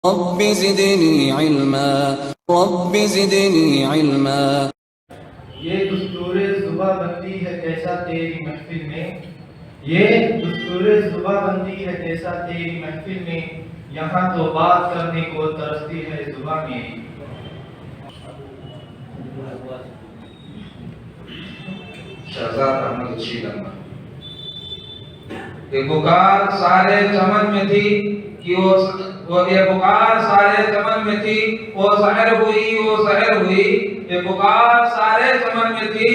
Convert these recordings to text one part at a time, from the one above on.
Rabbi ज़िदनी इल्मा, rabbi ज़िदनी इल्मा। ये दुस्तूरे ज़ुबाबंदी है कैसा तेरी महफिल में, ये दुस्तूरे ज़ुबाबंदी है कैसा तेरी महफिल में, यहाँ तो बात करने को तरसती है ज़ुबान मेरी। शहजाद अहमद शीलंगा। ये पुकार सारे चमन में थी कि वो ये पुकार सारे चमन में थी, वो सहर हुई, वो सहर हुई। ये पुकार सारे चमन में थी,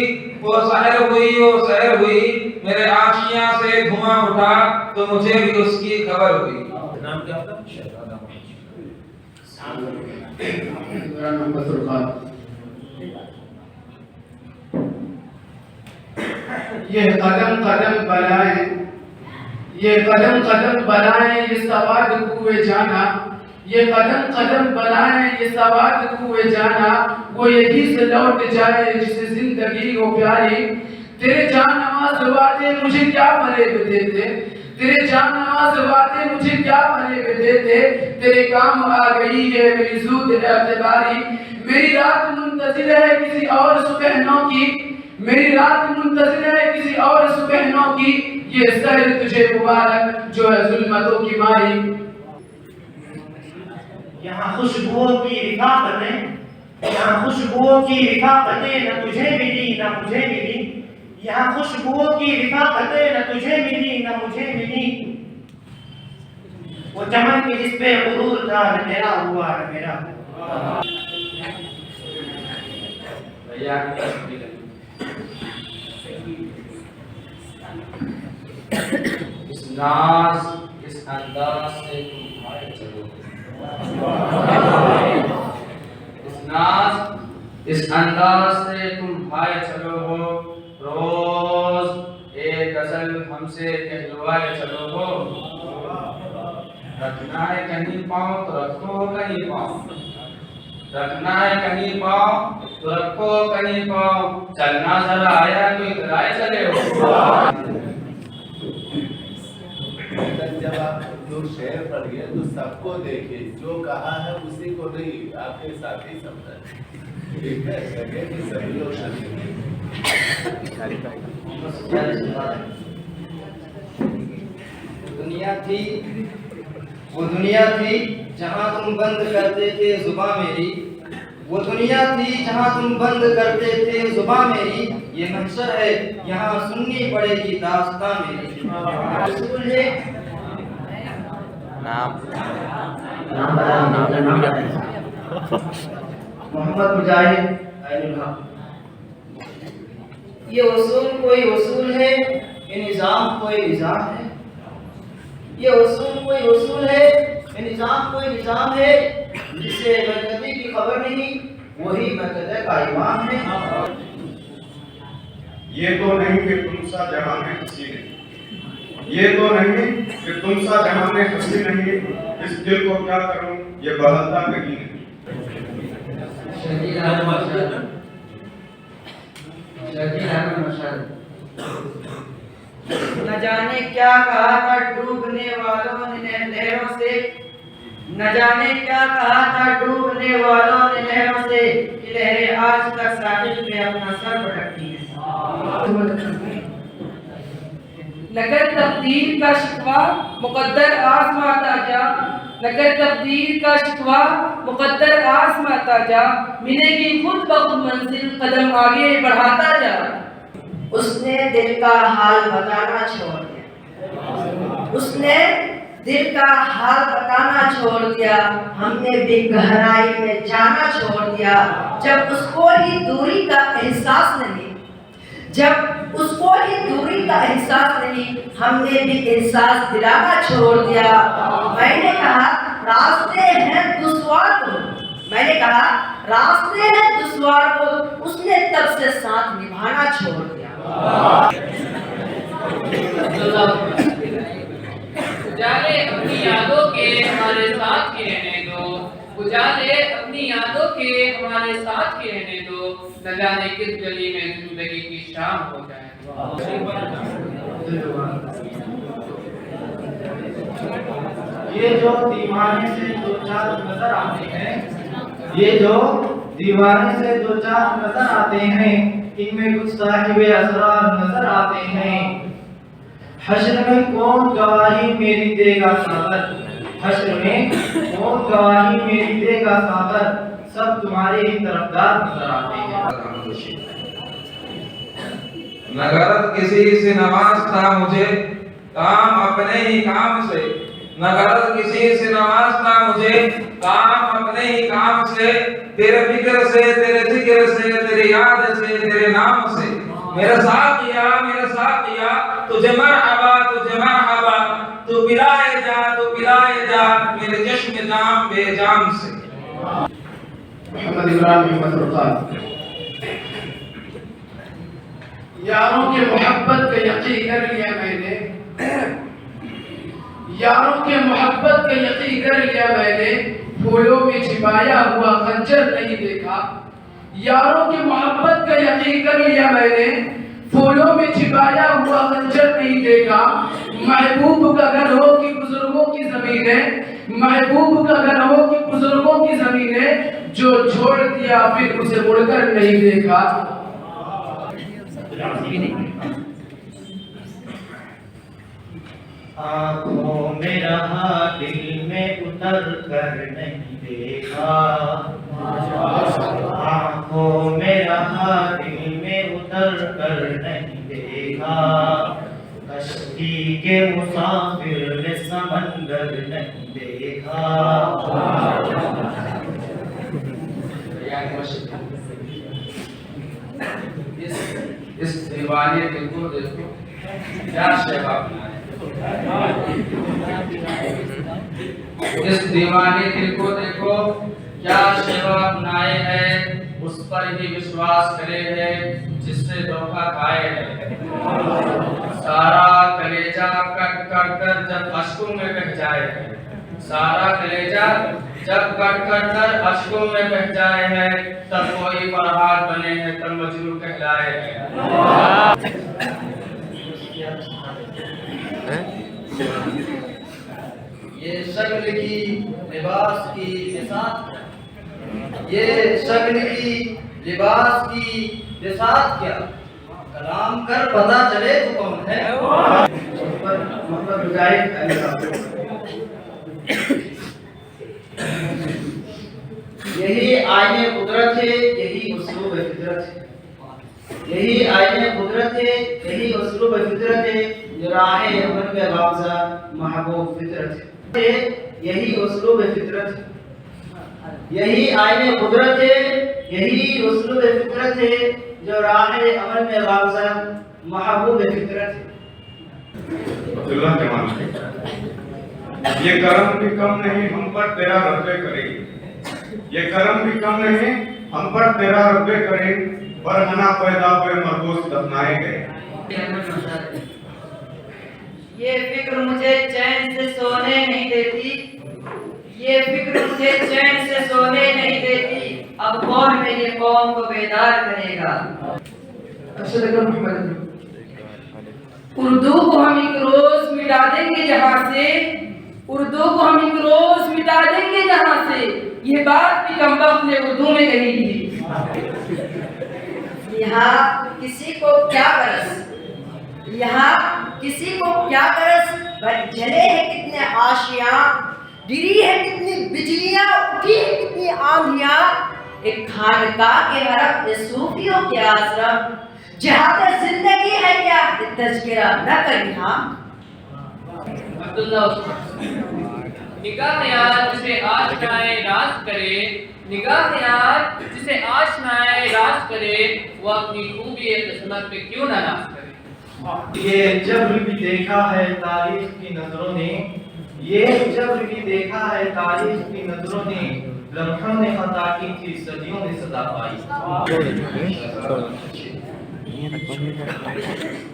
वो सहर हुई, वो सहर हुई। मेरे आशियां से धुआं उठा तो मुझे भी उसकी खबर हुई। नाम क्या आपका? शहजाद अहमद। ये कदम कदम बलाए, ये कदम कदम बलाए, ये सवाद कुए जाना, ये कदम कदम बलाए, ये सवाद कुए जाना। वो यही से लौट जाए जिसे जिंदगी हो प्यारी। तेरे जान नवाज वादे मुझे क्या फरेब देते, तेरे जान नवाज वादे मुझे क्या फरेब देते। तेरे काम आ गई है मेरी ज़ूद एतबारी। मेरी रात मुंतज़िर है किसी और सुबहनों की, मेरी रात मुंतज़िर है किसी और सुबहनों की। ये सहर तुझे मुबारक जो है जुल्मतों की मारी। यहाँ खुशबुओं की रिफाकतें, यहाँ खुशबुओं की रिफाकतें न तुझे मिली न मुझे मिली। यहाँ खुशबुओं की रिफाकतें न तुझे मिली न मुझे मिली। वो चमन की जिस पे गुरूर था न तेरा हुआ न मेरा हुआ। इस नाज इस अंदाज से तुम भाए चलो, इस नाज इस अंदाज से तुम भाए चलो हो। रोज एक गजल हमसे कहलवाए चलो हो। रखना है कहीं पाँव तो रखो कहीं पाँव, रखना है कहीं पाँव तो रखो कहीं पाँव। चलना जरा आया तो इधराए चले हो। जब आप जो शेर पढ़िए तो सबको देखिए, जो कहा है उसी को नहीं आपके साथी समझा। ठीक है, लगे कि सभी लोग दुनिया थी, वो दुनिया थी जहाँ तुम बंद करते थे जुबां मेरी। वो दुनिया थी जहाँ तुम बंद करते थे जुबां मेरी। ये महशर है यहाँ सुननी पड़ेगी दास्तां मेरी। मोहम्मद मुजाहिद। ये उसूल कोई उसूल है, ये निज़ाम कोई निज़ाम है। ये उसूल कोई उसूल है, ये निज़ाम कोई निज़ाम है। जिसे बरकती की खबर नहीं वही बरकत का ईमान है। ये तो नहीं कि तुम सा जहां में हंसी नहीं, ये तो नहीं कि तुम सा जहां में हंसी नहीं। इस दिल को क्या करूं ये बदलता कहीं नहीं। न जाने क्या कहा था डूबने वालों ने लहरों से, न जाने क्या कहा था डूबने वालों ने लहरों से, कि लहरें आज तक साहिल पे अपना सर भटकती हैं। नगर तब्दील का शिकवा मुकद्दर आज़माता जा, नगर तब्दील का शिकवा मुकद्दर आज़माता जा। मिलेगी खुद ब खुद मंजिल कदम आगे बढ़ाता जा। उसने दिल का हाल बताना छोड़ दिया, उसने दिल का हाल बताना छोड़ दिया। हमने भी गहराई में जाना छोड़ दिया। जब उसको ही दूरी का एहसास नहीं, जब उसको ही दूरी का एहसास नहीं, हमने भी एहसास दिलाना छोड़ दिया। मैंने कहा रास्ते हैं दुश्वार को, मैंने कहा रास्ते हैं दुश्वार को, उसने तब से साथ निभाना छोड़ दिया। उजाले अपनी यादों के हमारे साथ ही रहने दो, उजाले अपनी यादों के हमारे साथ ही रहने दो। न जाने किस गली में जिंदगी की शाम हो जाए। ये जो दीवाने से दो चार नजर आते हैं, ये जो दीवाने से दो चार नजर आते हैं, इनमें कुछ साहिबे असरार नजर आते हैं। हश्र में कौन गवाही मेरी देगा सागर, हश्र में कौन गवाही मेरी देगा सागर, सब तुम्हारे ही तरफदार नजर आते हैं। नगरत किसी से नवाजता मुझे, काम अपने ही काम से। नगरत किसी से नवाजता मुझे, काम अपने ही काम से। तेरे फिक्र से, तेरे जिक्र से, तेरे याद से, तेरे नाम से। मेरा साकिया तुझे मरहबा, तुझे मरहबा। तू पिलाए जा मेरे चश्म जाम बेजाम से। मोहम्मद इमरान मोहम्मद रुकान। यारों के मोहब्बत का यकीन कर लिया मैंने, यारों के मोहब्बत का यकीन कर लिया मैंने, फूलों में छिपाया हुआ खंजर नहीं देखा। यारों के मोहब्बत का यकीन कर लिया मैंने, फूलों में छिपाया हुआ खंजर नहीं देखा। महबूब का घर हो कि बुजुर्गों की जमीन है, महबूब का घर हो कि बुजुर्गों की जमीन है, जो छोड़ दिया फिर उसे मुड़कर नहीं देखा। आँखों में रहा दिल में उतर कर नहीं देखा, आँखों में रहा दिल में उतर कर नहीं देखा। कश्ती के मुसाफिर ने समंदर नहीं देखा। इस दीवाने दिल को देखो क्या सेवा बनाए, इस दीवाने दिल को देखो क्या सेवा बनाए है। उस पर ही विश्वास करे है जिससे धोखा खाए है। सारा कलेजा कट कट कर जब अश्कों में बह जाए है, सारा कलेजा जब कट कट कर अश्कों में बह जाए है, तब कोई फरहाद बने हैं, तब मजनू कहलाए है। ये शक्ल की लिबास की निसात, ये शक्ल की लिबास की निसात क्या, कलाम कर पता चले तो कौन है। यही आईने कुदरत है, यही उसलूब फितरत है, यही आईने कुदरत है, यही उसलूब फितरत है, जो राहे अमन में गामज़ा महबूब फितरत है। यही उसलूब फितरत है, यही आईने कुदरत है, यही उसलूब फितरत है, जो राहे अमन में गामज़ा महबूब फितरत है। अब्दुल्लाह के मान ये करम भी कम नहीं हम पर तेरा रब्बे करे, ये करम भी कम नहीं हम पर तेरा रब्बे करे, बरहना पैदा हुए मरबूस दफनाए गए। ये फिक्र मुझे चैन से सोने नहीं देती, ये फिक्र मुझे चैन से सोने नहीं देती, अब कौन मेरी कौम को बेदार करेगा। उर्दू को हम एक रोज मिटा देंगे जहाँ से, उर्दू को हम एक रोज मिटा देंगे जहाँ से, ये बात भी कमबख्त ने उर्दू में कही थी। यहाँ किसी को क्या गरज, यहाँ किसी को क्या गरज, पर जले हैं कितने आशियाँ, गिरी है कितनी बिजलियाँ, उठी है कितनी आंधियाँ। एक खानका के हरम में सूफियों के आश्रम, जहाँ जिंदगी है क्या तज़किरा न करी। हाँ निगाह यार जिसे आशनाए राज करे, निगाह यार जिसे आशनाए राज करे, वो अपनी खूबी किस्मत पे क्यों ना नाज करे। ये जब्र भी देखा है तारीख की नजरों ने, ये जब्र भी देखा है तारीख की नजरों ने, लम्हों ने खता की थी सदियों ने सदा पाई।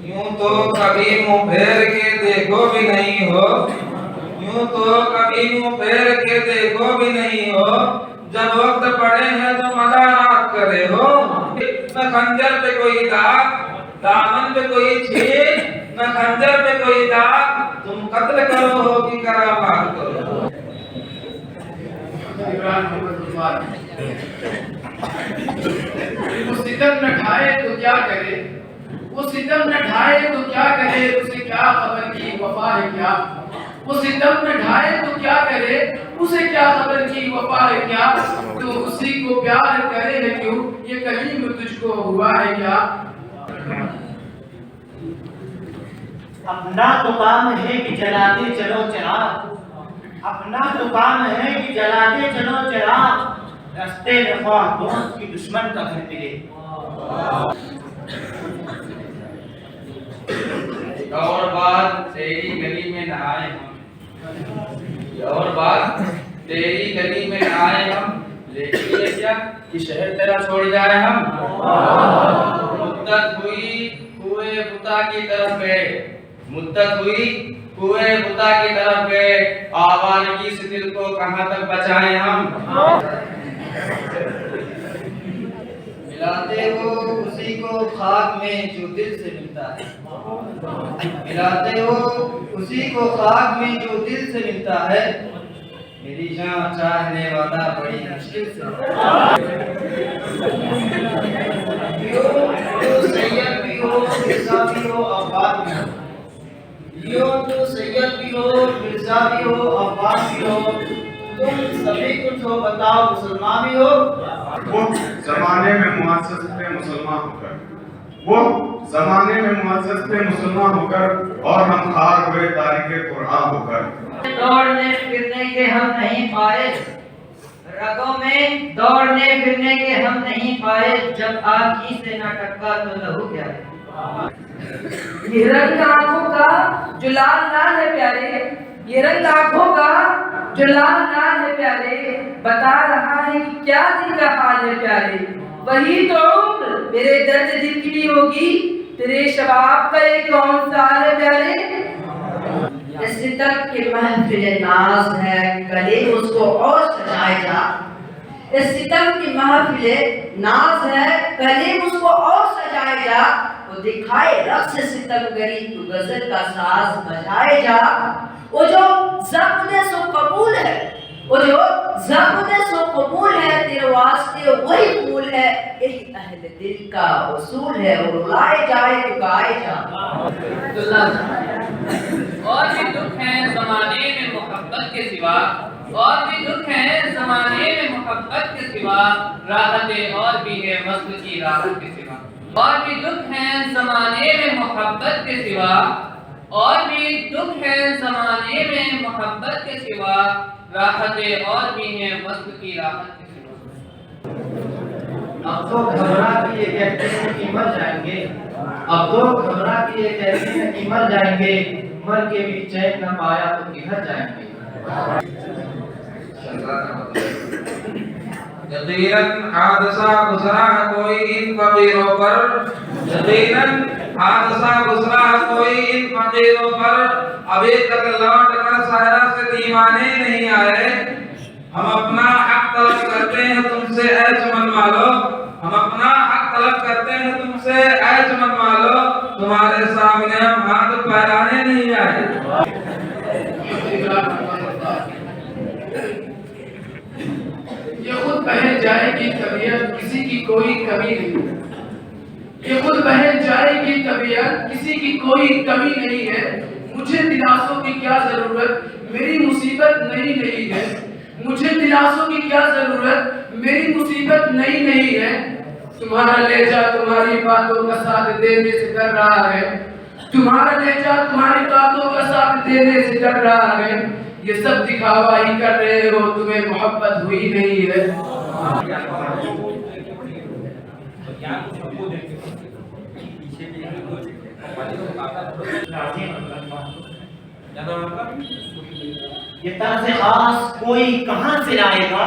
यूं तो कभी मुंह फेर के देखो भी नहीं हो, यूं तो कभी मुंह फेर के देखो भी नहीं हो, जब वक्त पड़े हैं तो मजाक करे हो। न खंजर पे कोई दाग, दामन पे कोई छेद, न खंजर पे कोई दाग, तुम कत्ल करो हो कि करामात करो। इमरान मोहम्मद रुफात वो सितम न ढाए तो क्या करे, वो सितम न ढाए तो क्या करे, उसे क्या खबर की वफा है क्या, वो सितम न ढाए तो क्या करे, उसे क्या खबर की वफा है क्या, तो उसी को प्यार करे है क्यों, ये कहीं तुझको हुआ है क्या। अपना तो काम है कि जलाते चलो चिराग, अपना तो काम है कि जलाते चलो चिराग, रास्ते में ख्वाह दोस्त की दुश्मन का घर मिले। और बात तेरी गली में नहाए हम, और बात तेरी गली में नहाए हम, लेकिन ये क्या कि शहर तेरा छोड़ जाए हम। मुद्दत हुई कुएं बुता की तरफ गए, मुद्दत हुई कुएं बुता की तरफ गए, आवारगी से दिल को कहां तक बचाएं हम। मिलाते हो उसी को खाक में जो दिल से मिलता है, मिलाते हो उसी को खाक में जो दिल से मिलता है, मेरी जान चाहने वाला बड़ी मुश्किल से तो सैयद भी हो मिर्जा भी हो अब्बास भी हो, यूं तो सैयद भी हो मिर्जा भी हो अब्बास भी हो, तुम सभी कुछ हो बताओ मुसलमान भी हो। वो जमाने में मुअस्सस थे मुसलमान होकर, वो जमाने में मुअस्सस थे मुसलमान होकर, और हम खार हुए तारीखे कुरान होकर। दौड़ने फिरने के हम नहीं पाए, रगों में दौड़ने फिरने के हम नहीं पाए, जब आँखी से न टपका तो लहू क्या है। ये रंग आंखों का जो लाल लाल है प्यारे, ये रंग आंखों का जो लाल लाल है प्यारे, बता रहा है कि क्या दिल का हाल है प्यारे। वही तो उम्र मेरे दर्द दिल की भी होगी, तेरे शबाब का एक कौन साल है प्यारे। सितम की महफिल नाज है, गले उसको और सजाए जा, इस सितम की महफिल नाज है, गले उसको और सजाए जा, वो दिखाए रक्स सितमगरी तू गजल का साज बजाए जा। वो जो ज़ब्त सो कबूल है, वो जो ज़ब्त सो कबूल है, तेरे वास्ते वही फूल है, यही अहले दिल का उसूल है, वो रुलाए जाए तो गाए जा। और भी दुख हैं ज़माने में मोहब्बत के सिवा, और भी दुख हैं ज़माने में मोहब्बत के सिवा, राहतें और भी है वस्ल की राहत के सिवा। और भी दुख हैं ज़माने में मोहब्बत के सिवा, और भी दुख हैं ज़माने में मोहब्बत के सिवा, राहतें और भी हैं वस्ल की राहत के सिवा। अब तो घबरा के ये कहते हैं कि मर जाएंगे, अब तो घबरा के ये कहते हैं कि मर जाएंगे, मर के भी चैन न पाया तो किधर जाएंगे। यकीनन हादसा गुजरा कोई इन फकीरों पर, यकीनन हादसा गुजरा कोई इन फकीरों पर, अभी तक लौट कर सहरा से दीवाने नहीं आए। हम अपना हक तलब करते हैं तुमसे ऐ चमन वालो, हम अपना हक तलब करते हैं तुमसे ऐ चमन वालो, तुम्हारे सामने हम हाथ फैलाने नहीं आए। ये खुद बहल जाएगी तबीयत, किसी की कोई कमी नहीं, ये खुद बहल जाएगी तबीयत, किसी की कोई कमी नहीं है। मुझे दिलासों की क्या जरूरत, मेरी मुसीबत नई नहीं है, मुझे दिलासों की क्या जरूरत, मेरी मुसीबत नई नहीं है। तुम्हारा लहजा तुम्हारी बातों का साथ देने से डर रहा है, तुम्हारा लहजा तुम्हारी बातों का साथ देने से डर रहा है। ये सब दिखावा ही कर रहे हो, तुम्हें मोहब्बत हुई नहीं है। ये तर्ज़ खास कोई कहाँ से लाएगा,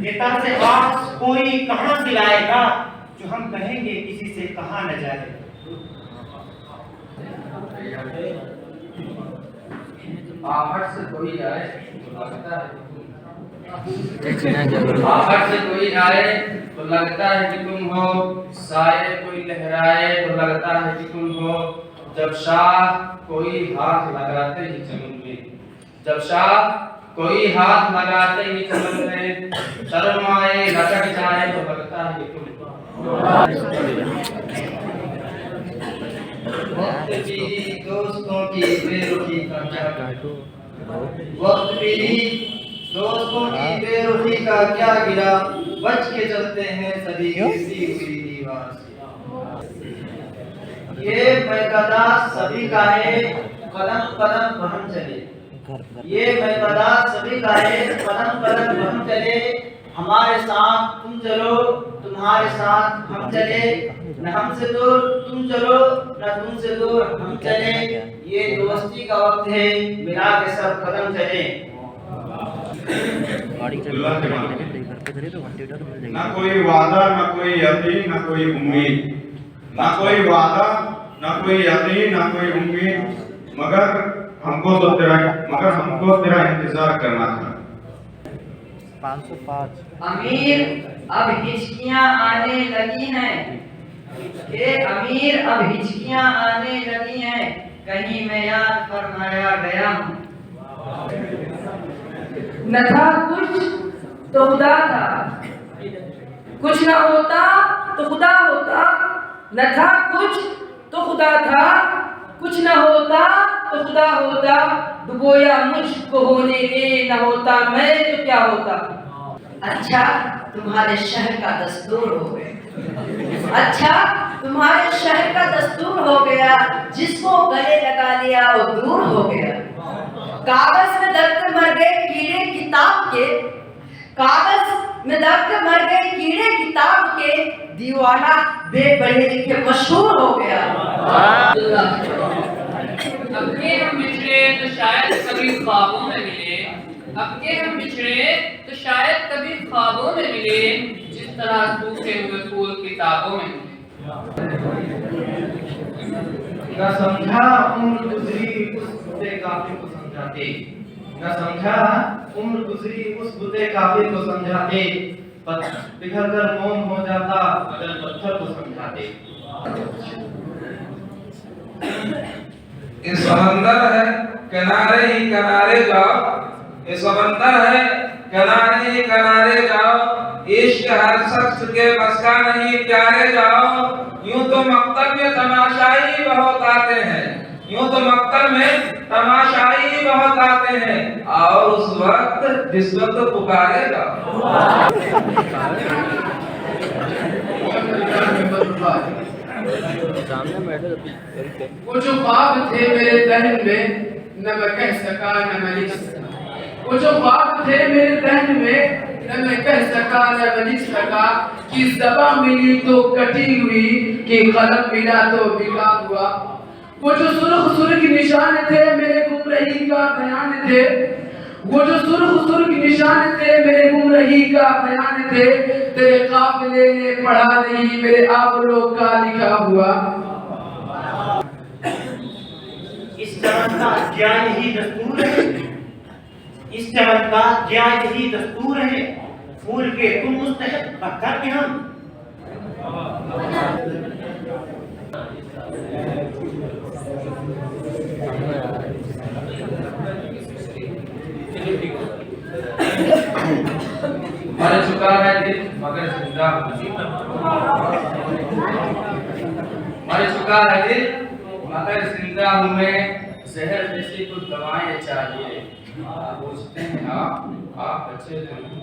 ये तर्ज़ खास कोई कहाँ से लाएगा, जो हम कहेंगे किसी से कहा न जाए। आहट से कोई आए तो लगता है, आहट से कोई आए तो लगता है कि तुम हो, साए कोई लहराए तो लगता है कि तुम हो, जब शाह कोई हाथ लगाते ही चमन में, जब शाह कोई हाथ लगाते ही चमन में, शर्माए लटक जाए तो लगता है कि वक्त भी दोस्तों की बेरुखी का क्या, वक्त भी दोस्तों की बेरुखी का क्या गिरा, बच के चलते हैं सभी गिरती हुई दीवार से। ये मैकदा सभी का है, कदम कदम हम चले, ये मैकदा सभी का है, कदम कदम हम चले, हमारे साथ तुम चलो, तुम्हारे साथ हम चले, न हमसे दूर तुम चलो, न तुमसे दूर हम चले, ये दोस्ती का वक्त है, मिला के सब कदम चले। ना कोई वादा, ना कोई यकीन, ना कोई उम्मीद, ना कोई वादा, ना कोई यकीन, ना कोई उम्मीद, मगर हमको तेरा इंतजार करना था। 505 अमीर अब हिचकियां आने लगी हैं, के अमीर अब हिचकियां आने लगी हैं, कहीं मैं याद फरमाया गया हूँ। न था कुछ तो खुदा था, कुछ न होता तो खुदा होता, न था कुछ तो खुदा था, कुछ न होता तो खुदा होता, डुबोया मुझको होने दे, न होता मैं तो क्या होता। अच्छा तुम्हारे शहर का दस्तूर हो गया, अच्छा तुम्हारे शहर का दस्तूर हो गया, जिसको गले लगा लिया वो दूर हो गया। कागज में दब कर मर गए कीड़े किताब के, कागज में दब कर मर गए कीड़े किताब के, दीवाना बेपढ़े लिखे मशहूर हो गया। अब के हम बिछड़े तो शायद कभी ख्वाबों में मिले, अब के हम बिछड़े तो शायद कभी ख्वाबों में मिले, जिस तरह सूखे हुए फूल किताबों में मिले। न समझा उम्र गुजरी उस बुते काफिर को समझाते, न समझा उम्र गुजरी उस बुते काफिर को समझाते, पिघल कर मोम हो जाता अगर पत्थर को समझाते। ये समंदर है किनारे ही किनारे जाओ, ये समंदर है किनारे ही किनारे जाओ, इश्क हर शख्स के बस का नहीं प्यारे जाओ, यूं तो मक्तब में तमाशाई बहुत आते हैं, यूं तो मक्तब में तमाशाई बहुत आते हैं, और उस वक्त जिस वक्त पुकारे जाओ। वो जो ख्वाब थे मेरे दहन में, न मैं कह सका न मैं लिख सका, वो जो ख्वाब थे मेरे दहन में, न मैं कह सका न मैं लिख सका, कि ज़बां मिली तो कटी हुई, कि कलम मिला तो बिका हुआ। वो जो सुर्ख निशान थे मेरे गुमराही का बयान थे, वो जो सुर्ख निशान थे मेरे गुमराही का बयान थे, तेरे काफिले ने पढ़ा नहीं मेरे आबलो का लिखा हुआ। इस चमन का क्या यही दस्तूर है, इस चमन का क्या यही दस्तूर है, फूल के तुम मुस्तहक पत्थर के हम। मर चुका है दिल मगर जिंदा हूँ, मर चुका है दिल मगर जिंदा हूँ मैं, जहर जैसी कुछ दवाएं चाहिए, पूछते हैं आप अच्छे तो हैं,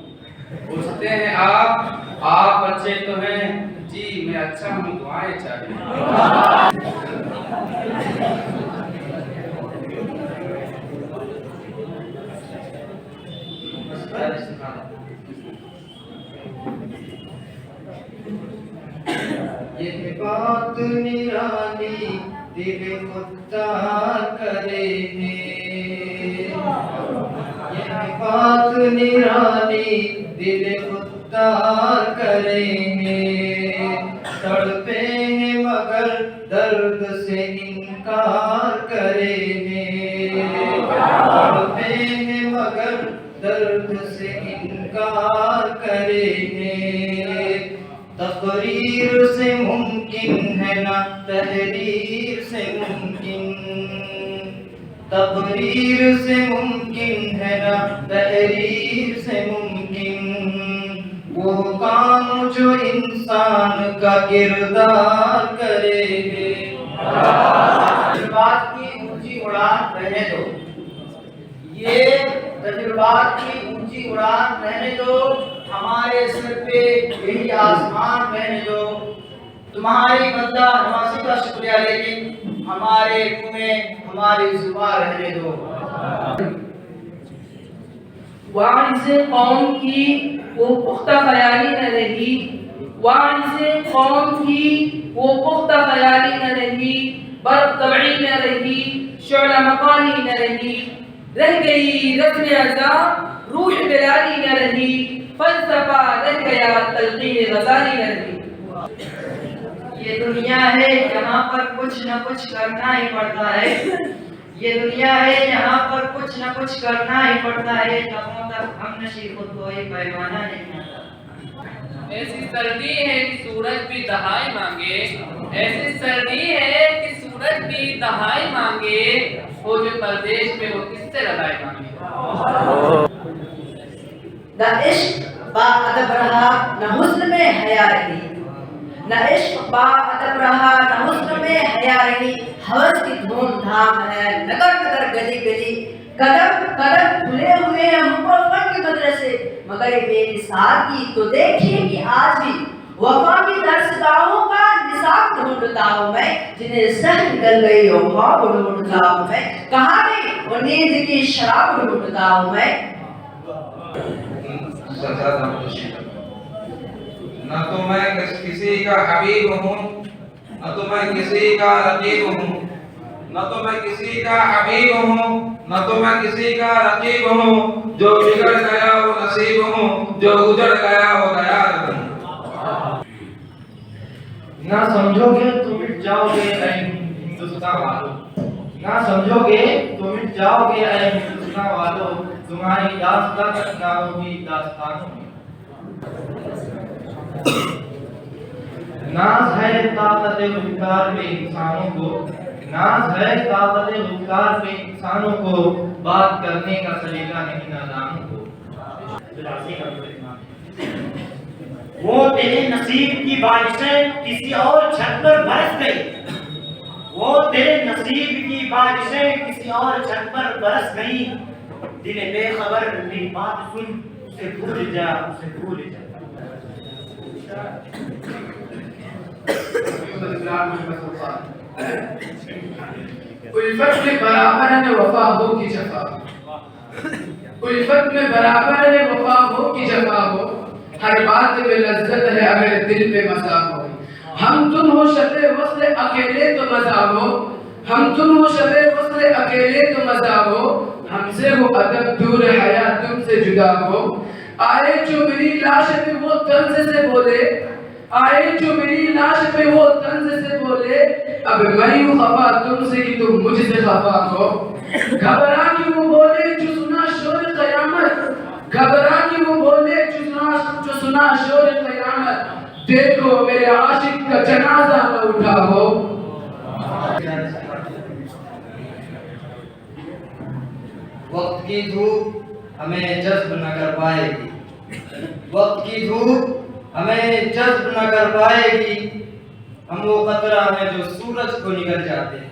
पूछते हैं आप अच्छे तो हैं, जी मैं अच्छा हूँ दुआएं चाहिए। ये बात निराली दिल खुद्दार करे है, ये बात निराली दिल खुद्दार करे है, तड़पे हैं मगर दर्द से इनकार करे है, तड़पे हैं मगर दर्द से इनकार करे है, तकरीर से मुमकिन है ना तहरीर से मुमकिन, तकरीर से मुमकिन है ना तहरीर से मुमकिन, वो काम जो इंसान का किरदार करेंगे। तजुर्बात की ऊंची उड़ान रहने दो, ये तजुर्बात की ऊंची उड़ान रहने दो, हमारे सिर पे यही आसमान रहने दो। तुम्हारी बंदा नवासी का शुक्रिया लेकिन हमारे मुंह में हमारी जुबान रहने दो। वारिसे कौम की वो पुख्ता ख्याली न रही, वारिसे कौम की वो पुख्ता ख्याली न रही, बर्फ तबई न रही, शोला मकानी न रही, रह गई रस्म अज़ा रूह बिलाली न रही, फलसफा रह गया तलकीन गज़ाली न रही। ये दुनिया है यहाँ पर कुछ न कुछ करना ही पड़ता है, ये दुनिया है यहाँ पर कुछ न कुछ करना ही पड़ता है, कदमों तक हम नशी खुद कोई पैमाना नहीं आता। ऐसी सर्दी है कि सूरज भी दहाई मांगे, ऐसी सर्दी है कि सूरज भी दहाई मांगे, वो जो परदेश में वो किससे लगाए मांगे। न इश्क बाअदब रहा न हुस्न में हया रही, न इश्क बाअदब रहा न हुस्न में हया रही, हवस की धूमधाम है नगर नगर गली गली, कदम कदम खुले हुए हैं मुकफ़्फ़र के मदरसे, मगर मेरी साथी तो देखिए कि आज भी वफा की दरसगाहों का निसाब ढूंढता हूँ मैं, जिन्हें सह निकल गई वफा ढूंढता हूँ मैं, कहाँ गई वो नींद की शराब ढूंढता हूँ मैं। न तो मैं किसी का हबीब हूँ, न तो मैं किसी का रकीब हूँ, न तो मैं किसी का हबीब हूँ, न तो मैं किसी का रकीब हूँ, जो बिगड़ गया वो नसीब हूँ, जो गुजर गया वो दयाल हूँ। ना समझोगे तो मिट जाओगे ऐ हिंदुस्तान वालों, ना समझोगे तो मिट जाओगे ऐ हिंदुस्तान वालों, तुम्हारी दास्तान तक ना होगी दास्तानों में। नाज है ताकत गुफ्तार पे इंसानों को, नाज है ताकत गुफ्तार पे इंसानों को, बात करने का सलीका नहीं नादानों को। वो तेरे नसीब की बारिशें किसी और छत पर बरस गई, वो तेरे नसीब की बारिशें किसी और छत पर बरस गई, दिल बेखबर मेरी बात सुन उसे भूल जा, उसे भूल जा। उल्फत में बराबर है वफा हो की जफा, उल्फत में बराबर है वफा हो की जफा हो, हर बात में लज्जत है अगर दिल पे मजा हो, हम तुम हो शबे वस्ल अकेले तो मजा हो, हम तुम हो शबे वस्ल अकेले तो मजा हो, हमसे हो अदब दूर हया तुमसे जुदा हो, आए जो मेरी लाश पे वो तंज से बोले, आए जो मेरी लाश पे वो तंज से बोले, अब मैं हूँ खफा तुमसे कि तुम मुझसे खफा हो, घबरा कि वो बोले जो सुना शोर क़यामत, घबरा कि वो बोले जो सुना शोर क़यामत, देखो मेरे आशिक का जनाजा न उठा हो। वक्त की धूप हमें जज्ब न कर पाएगी, वक्त की धूप हमें जज्ब न कर पाएगी, हम वो कतरा हैं जो सूरज को निगल जाते हैं।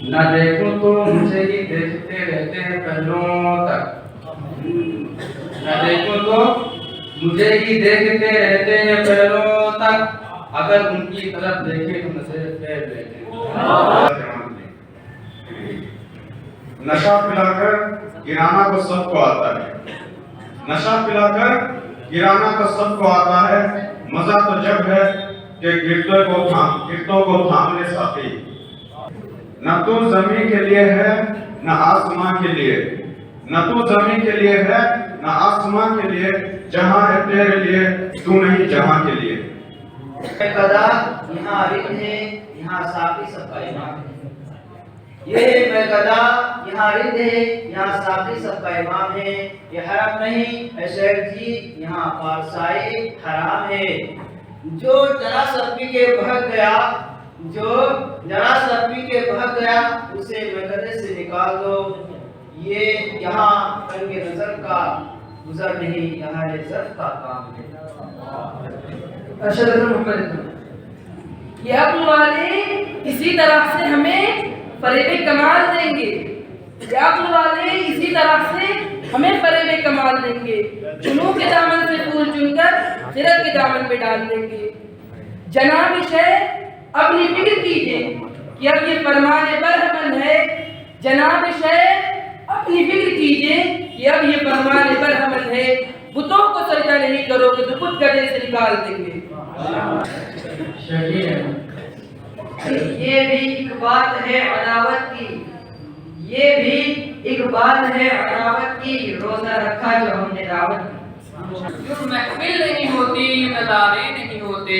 न देखूं तो मुझे ही देखते रहते हैं पहलुओं तक, न देखूं तो मुझे ही देखते रहते हैं पहलुओं तक, अगर उनकी तरफ देखे तो नजर फेर लेते हैं। नशा पिलाकर गिराना तो सबको आता है, नशा पिलाकर गिराना तो सबको आता है, मजा तो जब है कि गिरतों को थाम ले साथी, न तू जमीन के लिए है न आसमां के लिए, न तू जमीन के लिए है न आसमां के लिए, जहां है तेरे लिए तू नहीं जहां के लिए। कदा यहाँ रिक्न है, यहाँ साफी सबका इमाम है, ये मरकदा यहाँ रिद है, यहाँ साथी सबका इमाम है। ये हरम नहीं है शेख जी, यहाँ पारसाए हराम है। जो जरा सब्बी के बहक गया, जो जरा सब्बी के बहक गया, उसे मरकदे से निकाल दो। ये यहाँ तंगे नजर का गुजर नहीं, यहाँ इज्जत का काम है। ये अक्ल वाले इसी तरह से हमें फरेब कमाल देंगे। ये अक्ल वाले इसी तरह से हमें फरेब कमाल देंगे। जुनून के दामन से फूल चुनकर सिरत के दामन पे डाल देंगे। जनाब शेख अपनी फिक्र कीजिए कि अब ये फरमाने बरहमन है। जनाब शेख अपनी फिक्र कीजिए कि अब ये फरमाने बरहमन है। बुतों को सजदा नहीं करोगे तो खुद गले से निकाल देंगे। ये भी एक बात है अदावत की, ये भी एक बात है अदावत की। रोजा रखा जो हमने दावत की। यूं महफिल नहीं होती, यूं नज़ारे नहीं होते।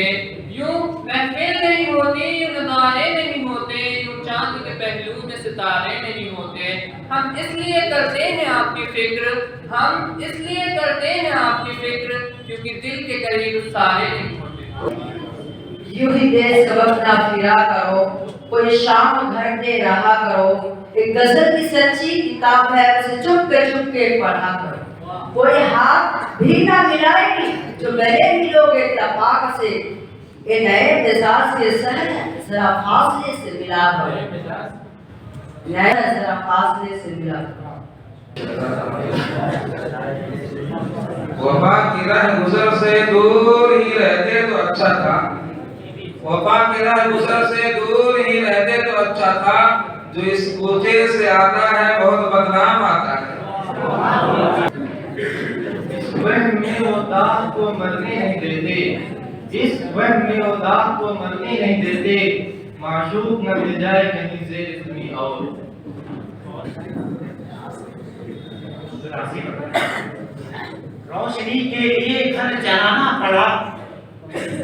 यूं महफिल नहीं होती, यूं नज़ारे नहीं होते। यूं चांद के पहलू में सितारे नहीं होते। हम इसलिए करते हैं आपकी फिक्र, हम इसलिए करते हैं आपकी फिक्र, क्योंकि दिल के करीब सारे नहीं होते। यूं ही दे सबक ना फिरा करो, कोई शाम घर दे रहा करो। एक गजल की सच्ची किताब है, उसे चुप के पढ़ा करो। कोई हाथ भी ना मिलाएगी जो गले मिलोगे तपाक से। ये नए मिजाज के सर जरा फासले से मिला करो, नया जरा फासले से मिला करो। वफा की राह गुजर से दूर ही रहते तो अच्छा था। वफा की राह गुजर से दूर ही रहते तो अच्छा था। जो इस कोचे से आता है बहुत बदनाम आता है। इस वहम में वो दाग को मरने नहीं देते, इस वहम में वो दाग को मरने नहीं देते। माशूक न मिल जाए कहीं से इतनी और। रोशनी के लिए घर जलाना पड़ा,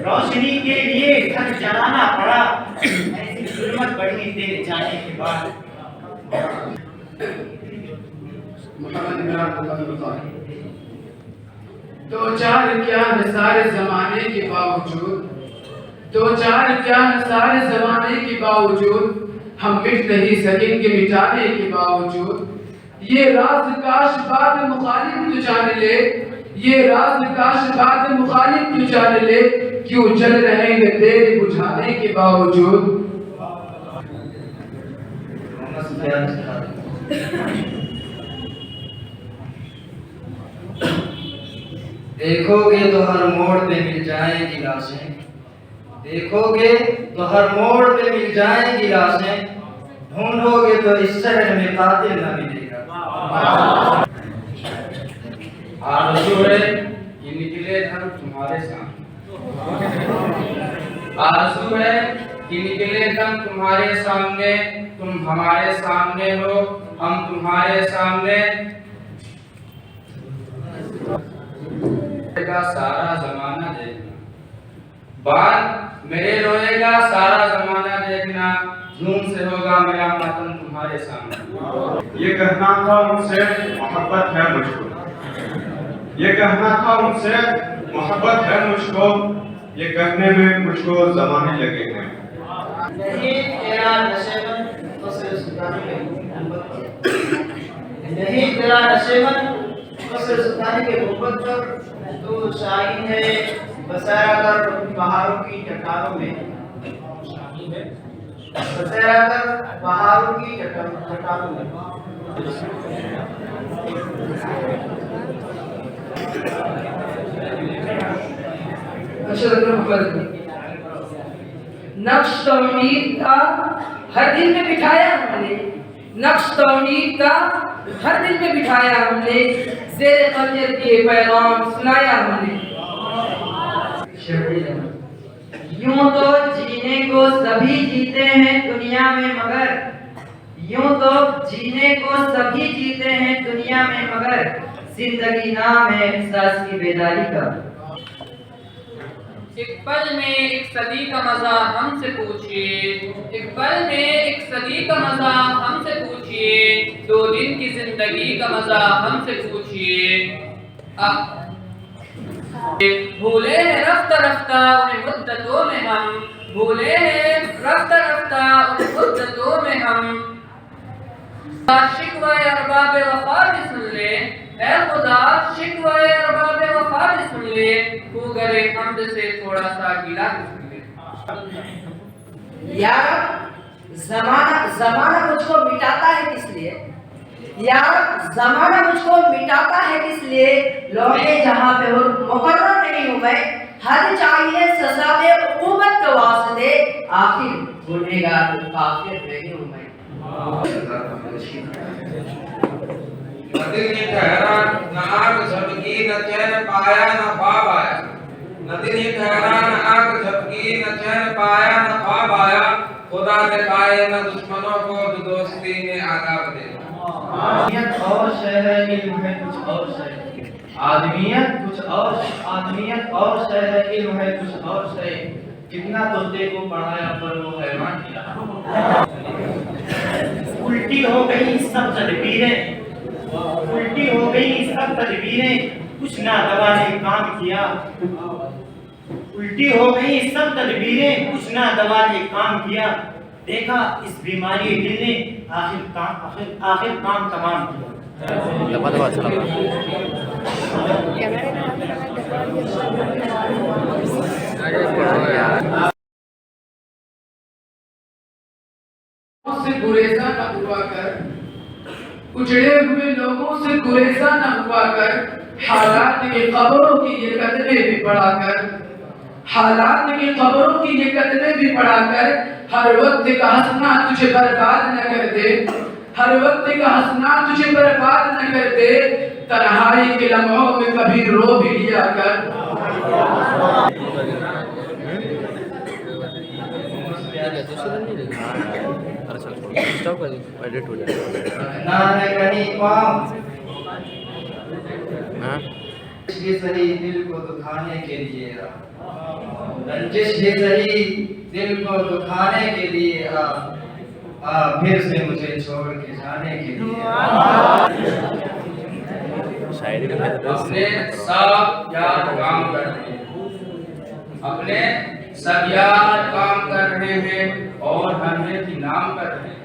रोशनी के लिए घर जलाना पड़ा। ऐसी जुल्मत बढ़ी तेरे जाने के बाद। दो चार क्या है सारे जमाने के बावजूद, दो चार क्या है सारे जमाने के बावजूद। हम मिट नहीं सकेंगे मिटाने के बावजूद। ये राज काश बाद मुखालिफ तू जान ले, ये राज काश बाद मुखालिफ तू जान ले। क्यों जल रहे हैं तेरे बुझाने के बावजूद। देखोगे तो हर मोड़ पे मिल जाएंगी लाशें, देखोगे तो हर मोड़ पे मिल जाएंगी लाशें। ढूंढोगे तो इस शहर में कातिल न मिलेगा। आरज़ू है कि निकले हम तुम्हारे सामने, आरज़ू है कि निकले दम तुम्हारे सामने। तुम हमारे सामने हो, हम तुम्हारे सामने। सारा जमाना देखना, बात मेरे रोएगा सारा जमाना देखना। झूम से होगा मेरा मातम तुम्हारे सामने। ये कहना था उनसे मोहब्बत है मुझको, ये कहना था उनसे मोहब्बत है मुझको। ये कहने में मुझको जमाने लगे हैं। नहीं तेरा नशेबन तो सिर्फ सुल्तानी के मोहब्बत, नहीं तेरा नशेबन तो सिर्फ सुल्तानी के मोहब्बत पर। तू शाहीन है बसेरा कर पहाड़ों की चट्टानों में, बसेरा कर पहाड़ों की चट्टानों में। नक्श तौहीद का हर दिल में बिठाया हमने, नक्श तौहीद का हर दिल में बिठाया हमने। ज़ेर क़ल्ब के पैगाम सुनाया हमने। यूं तो जीने को सभी जीते हैं दुनिया में मगर, यूं तो जीने को सभी जीते हैं दुनिया में मगर। जिंदगी नाम है एहसास की बेदारी का, एक पल में एक सदी का मजा हमसे पूछिए, एक पल में एक सदी का मजा हमसे पूछिए, 2 दिन की जिंदगी का मजा हमसे पूछिए। भूले हैं रफ्ता रफ्ता उन मुद्दतों में हम, भूले हैं रफ्ता रफ्ता उन मुद्दतों में हम। शिकवा अरबाब वफा भी सुन ले, ऐ खुदा शिकवा अरबाब वफा भी सुन ले, तू करे हमद से थोड़ा सा गिला भी सुन ले। यार जमाना मुझको मिटाता है किस लिए, यार जमाना मुझको मिटाता है किस लिए, लौटे जहां पे और मुकर्रर नहीं हूं मैं, हद चाहिए सजा दे हुकूमत के वास्ते, आखिर गुनहगार काफिर नहीं हूं मैं। न दिल ये ठहरा न आग झपकी, न चैन पाया न ख्वाब आया। न दिल ये ठहरा न आग झपकी, न चैन पाया न ख्वाब आया। खुदा दिखाए न दुश्मनों को जो दोस्ती में आदाब दे। आदमियत और शय है, इल्म है कुछ और शय। आदमियत कुछ और, आदमियत और शय है, इल्म है कुछ और शय। कितना तोते को पढ़ाया पर वो हैवान किया। उल्टी हो गई सब तदबीरें, उल्टी हो गई सब तदबीरें, कुछ ना दवा ने काम किया। उल्टी हो गई सब तदबीरें, कुछ ना दवा ने काम किया। देखा इस बीमारी दिल ने आखिर काम तमाम किया। से गुरेजा न हुआ कर, उजड़े हुए लोगों से गुरेजा न हुआ कर, हालात के खबरों की ये कदमें भी पढ़ा कर, हालात की खबरों की ये कदमें भी पढ़ा कर, हर वक्त का हंसना तुझे बर्बाद न कर दे, हर वक्त का हंसना तुझे बर्बाद न कर दे, तन्हाई के लम्हों में कभी रो भी लिया कर। ना है कहीं पाँव ये सही दिल को दुखाने के लिए, रंजिश ये सही दिल को दुखाने के लिए, फिर से मुझे छोड़ के जाने के लिए। अपने सब यार काम कर रहे हैं, अपने सब यार काम कर रहे हैं और हमें भी नाम कर रहे हैं।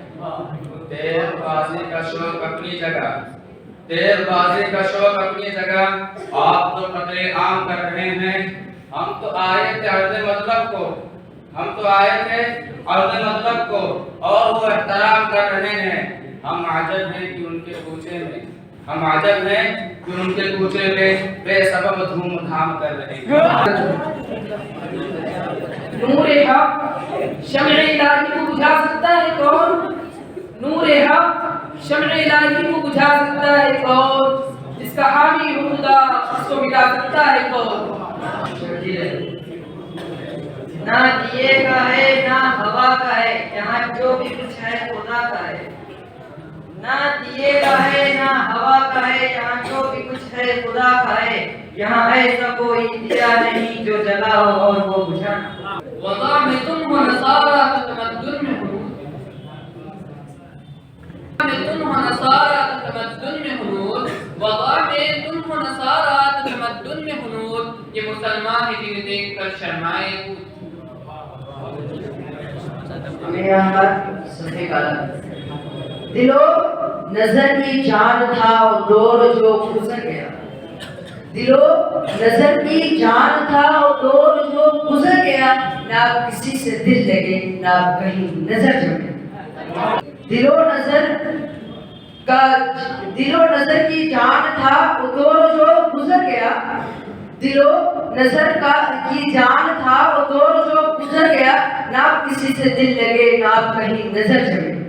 तेरबाजी का शौक अपनी जगह, तेरबाजी का शौक अपनी जगह, आप तो कतरे आम कर रहे हैं। हम तो आए थे अर्ज़ मतलब को, हम तो आए थे अर्ज़ मतलब को, और वो एहतराम कर रहे हैं। हम आजब हैं कि उनके पूछे में, हम आजब हैं कि उनके पूछे में बेसबब धूमधाम कर रहे हैं। नूर हक शम्अ इलाही को बुझा सकता है कौन, नूर हक शम्अ इलाही को बुझा सकता है कौन, जिसका हामी हो खुदा उसको मिटा सकता है कौन। ना दिए का है ना हवा का है, यहाँ जो भी कुछ है खुदा का है। ना दिए का है ना हवा का है, यहाँ जो भी कुछ है खुदा का है। यहाँ ऐसा कोई दिया नहीं जो जला हो और वो बुझा ना। वज़ा में तुम हो नसारा तमद्दुन में हुनूर, में तुम हो नसारा तमद्दुन में हुनूर, वज़ा में तुम हो नसारा तमद्दुन में हुनूर। ये मुसलमान ही दिन देख कर शर्माए। हमें यहाँ सफे काला दिलो नजर की जान था और दौर जो गुजर गया, दिलो नजर की जान था और दौर जो गुजर गया, ना किसी से दिल लगे ना कहीं नजर जमे। दिलो नजर की जान था और दौर जो गुजर गया, दिलो नजर की जान था और दौर जो गुजर गया, ना किसी से दिल लगे ना कहीं नजर जमे।